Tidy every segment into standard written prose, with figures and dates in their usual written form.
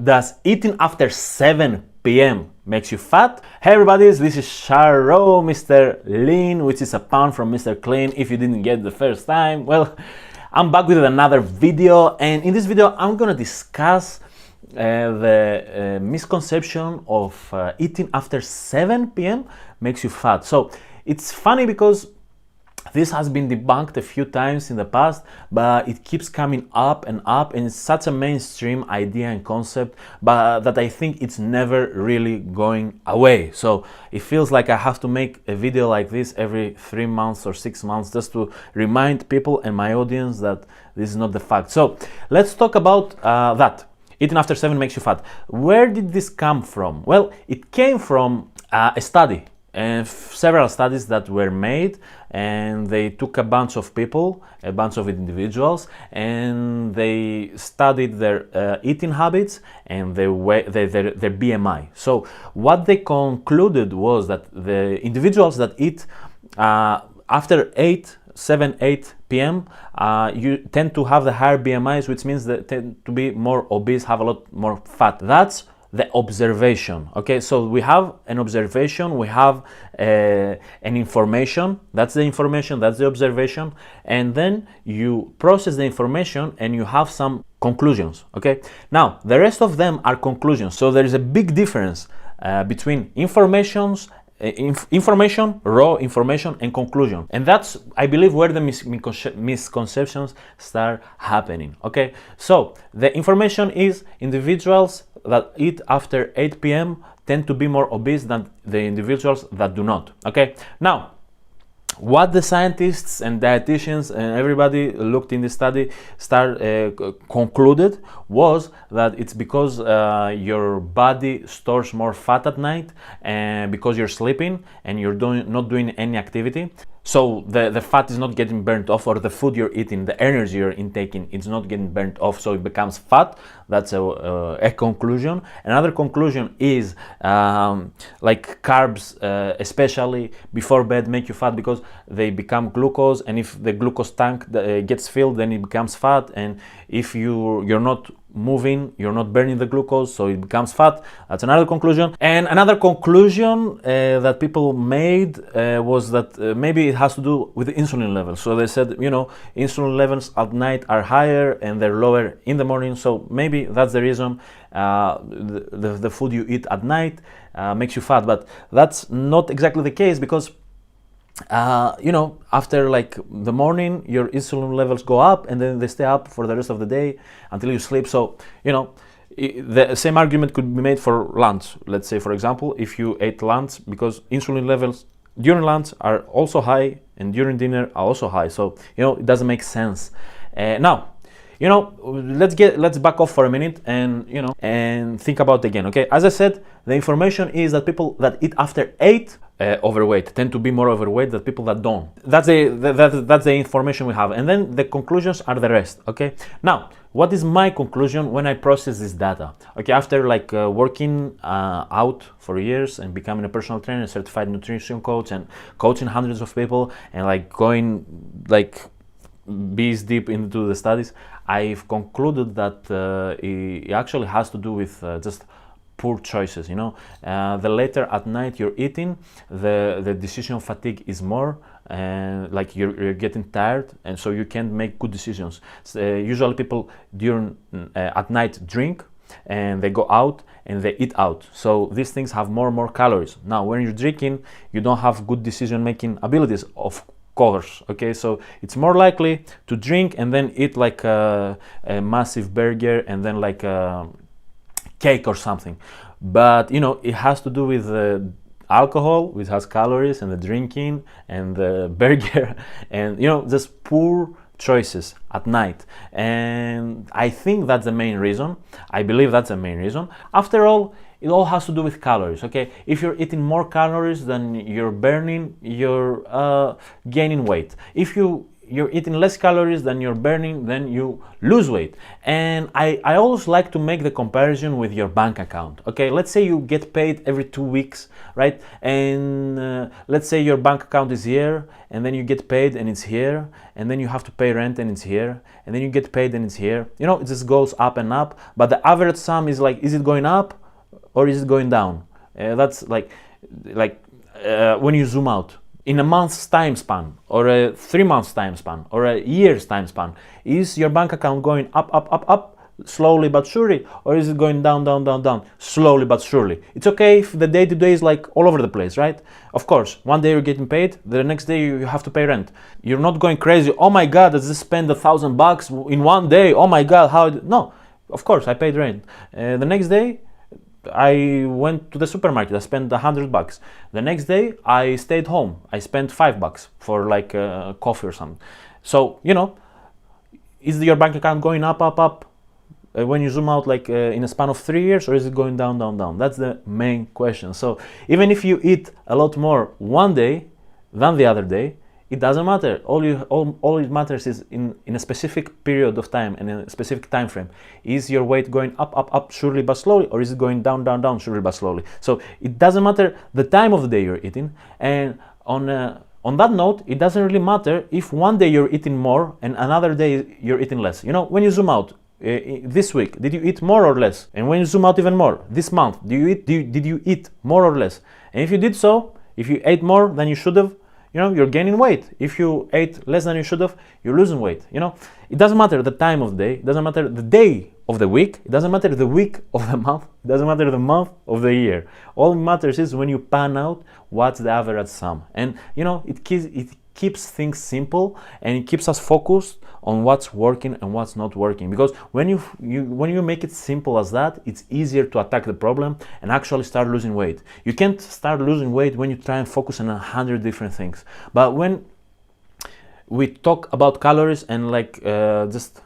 Does eating after 7 p.m. makes you fat? Hey everybody, this is Charo, Mr. Lean, which is a pun from Mr. Clean. If you didn't get it the first time, well, I'm back with another video, and in this video I'm gonna discuss the misconception of eating after 7 p.m. makes you fat. So it's funny because this has been debunked a few times in the past, but it keeps coming up, and it's such a mainstream idea and concept, but that I think it's never really going away. So it feels like I have to make a video like this every 3 months or 6 months just to remind people and my audience that this is not the fact. So let's talk about that. Eating after 7 makes you fat. Where did this come from? Well, it came from a study. And several studies that were made, and they took a bunch of people, a bunch of individuals, and they studied their eating habits and their BMI. So what they concluded was that the individuals that eat after 7, 8 p.m. You tend to have the higher BMIs, which means they tend to be more obese, have a lot more fat. That's the observation. Okay, so we have an observation, we have an information, that's the information, that's the observation, and then you process the information and you have some conclusions. Okay, now the rest of them are conclusions, so there is a big difference between information, raw information, and conclusion, and that's, I believe, where the misconceptions start happening. Okay, so the information is individuals that eat after 8 p.m. tend to be more obese than the individuals that do not. Okay, now what the scientists and dietitians and everybody looked in the study concluded was that it's because your body stores more fat at night, and because you're sleeping and you're not doing any activity. So the fat is not getting burnt off, or the food you're eating, the energy you're intaking, it's not getting burnt off, so it becomes fat. That's a conclusion. Another conclusion is like carbs, especially before bed, make you fat because they become glucose, and if the glucose tank gets filled, then it becomes fat, and if you're not moving, you're not burning the glucose, so it becomes fat. That's another conclusion. And another conclusion that people made was that maybe it has to do with the insulin levels. So they said, you know, insulin levels at night are higher and they're lower in the morning, so maybe that's the reason the food you eat at night makes you fat. But that's not exactly the case, because you know, after like the morning, your insulin levels go up, and then they stay up for the rest of the day until you sleep. So, you know, the same argument could be made for lunch. Let's say, for example, if you ate lunch, because insulin levels during lunch are also high and during dinner are also high. So, you know, it doesn't make sense. Now, you know, let's back off for a minute and, you know, and think about it again. Okay, as I said, the information is that people that eat after 8 overweight tend to be more overweight than people that don't. That's the information we have, and then the conclusions are the rest. Okay, now what is my conclusion when I process this data? Okay, after like working out for years and becoming a personal trainer, certified nutrition coach, and coaching hundreds of people, and like going like bees deep into the studies, I've concluded that it actually has to do with just poor choices. You know, the later at night you're eating, the decision fatigue is more, and like you're getting tired, and so you can't make good decisions. Usually people during at night drink, and they go out and they eat out, so these things have more and more calories. Now when you're drinking, you don't have good decision making abilities, of course. Okay, so it's more likely to drink and then eat like a massive burger and then like a cake or something. But you know, it has to do with alcohol, which has calories, and the drinking and the burger, and you know, just poor choices at night. And I think that's the main reason. I believe that's the main reason. After all, it all has to do with calories. Okay, if you're eating more calories than you're burning, you're gaining weight. If you you're eating less calories than you're burning, then you lose weight. And I always like to make the comparison with your bank account. Okay, let's say you get paid every 2 weeks, right? And let's say your bank account is here, and then you get paid and it's here, and then you have to pay rent and it's here, and then you get paid and it's here. You know, it just goes up and up, but the average sum is like, is it going up or is it going down? That's like when you zoom out in a month's time span, or a 3 months time span, or a year's time span, is your bank account going up slowly but surely, or is it going down slowly but surely? It's okay if the day-to-day is like all over the place, right? Of course, one day you're getting paid, the next day you have to pay rent. You're not going crazy, oh my god, I just spent $1,000 in one day, oh my god, how? No, of course I paid rent. The next day I went to the supermarket, I spent $100. The next day I stayed home, I spent $5 for like coffee or something. So, you know, is your bank account going up when you zoom out, like in a span of 3 years, or is it going down? That's the main question. So even if you eat a lot more one day than the other day, it doesn't matter. All it matters is in a specific period of time and in a specific time frame. Is your weight going up surely but slowly, or is it going down surely but slowly? So it doesn't matter the time of the day you're eating. And on that note, it doesn't really matter if one day you're eating more and another day you're eating less. You know, when you zoom out, this week, did you eat more or less? And when you zoom out even more, this month, did you eat more or less? And if you did so, if you ate more than you should have, you know, you're gaining weight. If you ate less than you should have, you're losing weight. You know, it doesn't matter the time of the day, it doesn't matter the day of the week, it doesn't matter the week of the month, it doesn't matter the month of the year. All it matters is when you pan out, what's the average sum. And you know, it keeps things simple, and it keeps us focused on what's working and what's not working. Because when you make it simple as that, it's easier to attack the problem and actually start losing weight. You can't start losing weight when you try and focus on 100 different things. But when we talk about calories and like just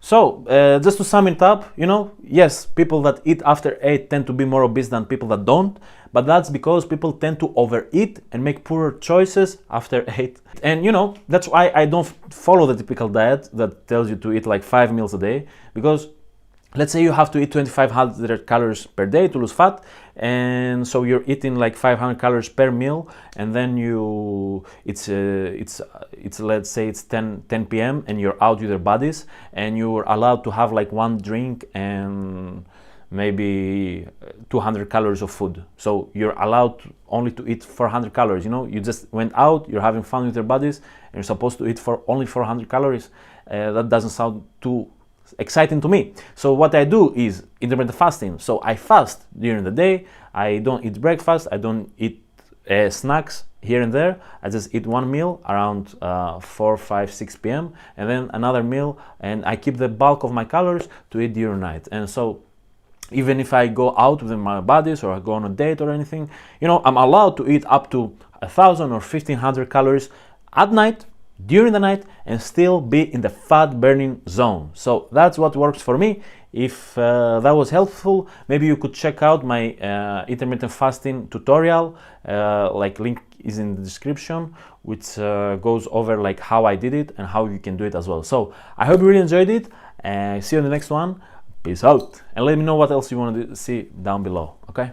to sum it up, you know, yes, people that eat after 8 tend to be more obese than people that don't, but that's because people tend to overeat and make poorer choices after 8. And you know, that's why I don't follow the typical diet that tells you to eat like 5 meals a day, because let's say you have to eat 2,500 calories per day to lose fat, and so you're eating like 500 calories per meal, and then it's let's say it's 10 p.m. and you're out with your buddies, and you're allowed to have like one drink and maybe 200 calories of food. So you're allowed only to eat 400 calories. You know, you just went out, you're having fun with your buddies, and you're supposed to eat for only 400 calories. That doesn't sound too exciting to me. So what I do is intermittent fasting. So I fast during the day. I don't eat breakfast. I don't eat snacks here and there. I just eat one meal around 4, 5, 6 p.m. and then another meal, and I keep the bulk of my calories to eat during night. And so even if I go out with my buddies or I go on a date or anything, you know, I'm allowed to eat up to 1,000 or 1,500 calories at night, during the night, and still be in the fat burning zone. So that's what works for me. If that was helpful, maybe you could check out my intermittent fasting tutorial, like link is in the description, which goes over like how I did it and how you can do it as well. So I hope you really enjoyed it, and see you in the next one. Peace out, and let me know what else you want to see down below. Okay.